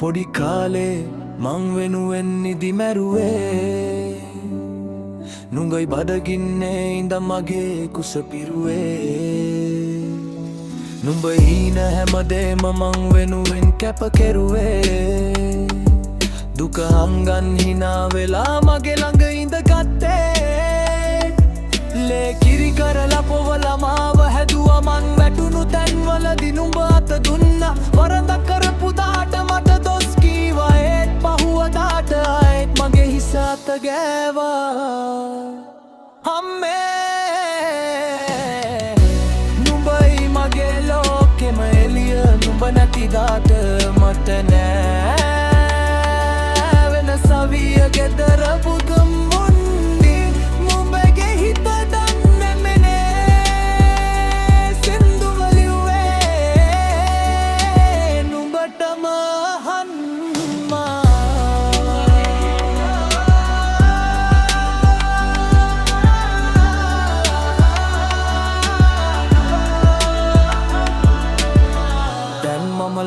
පොඩි කාලේ මං වෙනුවෙන් නිදි මැරුවේ නුඹයි බඩගින්නේ ඉඳ මගේ කුස පිරුවේ නුඹ හීන හැමදේම මං වෙනුවෙන් කැප කෙරුවේ දුක හංගන් හිනා වෙලා මගේ ළඟ ඉඳගත්තේ ලේ කිරි කරලා පොවලා මාව හැදුවා මං වැටුණු තැන්වලදී නුඹ අත දුන්නා වරදක් කරපු දාට මට දොස් කීවා ඒත් පහුවදාට ආයෙත් මගේ හිස අත ගෑවා අම්මේ නුඹයි මගේ ලෝකෙම එළිය නුඹ නැති දාට මට නෑ වෙන සවිය ගෙදර බුදුන් මුන්ඩි නුඹගේ හිත දන්නේ මෙනේ සින්දුව ලිව්වේ නුඹටම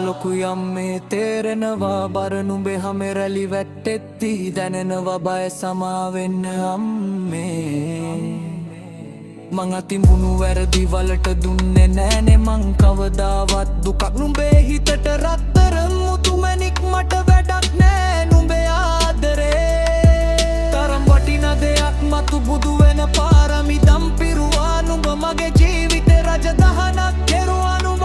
ලොකුයි අම්මේ තේරෙනවා බර නුඹේ හැම රැලි වැටෙද්දි දැනෙනවා බය සමාවෙන්න අම්මේ මං අතිඹුණු වැරදි වලට දුන්නේ නෑනේ මං කවදාවත් දුකක් නුඹේ හිතට රත්තරන් මුතුමැණික් මට වැඩක් නෑ නුඹේ ආදරේ තරම් වටිනා දෙයක් මතු බුදු වෙන පාරමිදම් පිරුවා නුඹ මගේ ජීවිතේ රජ දහනක් කෙරුවා නුඹ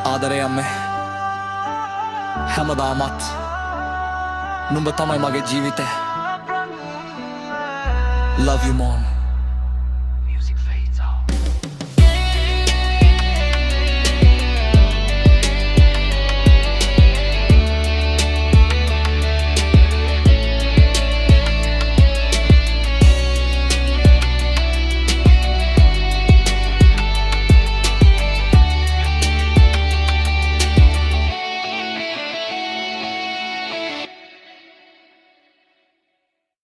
ආදරේ අම්මේ හැමදාමත් නුඹ තමයි මගේ ජීවිතේ Love you mom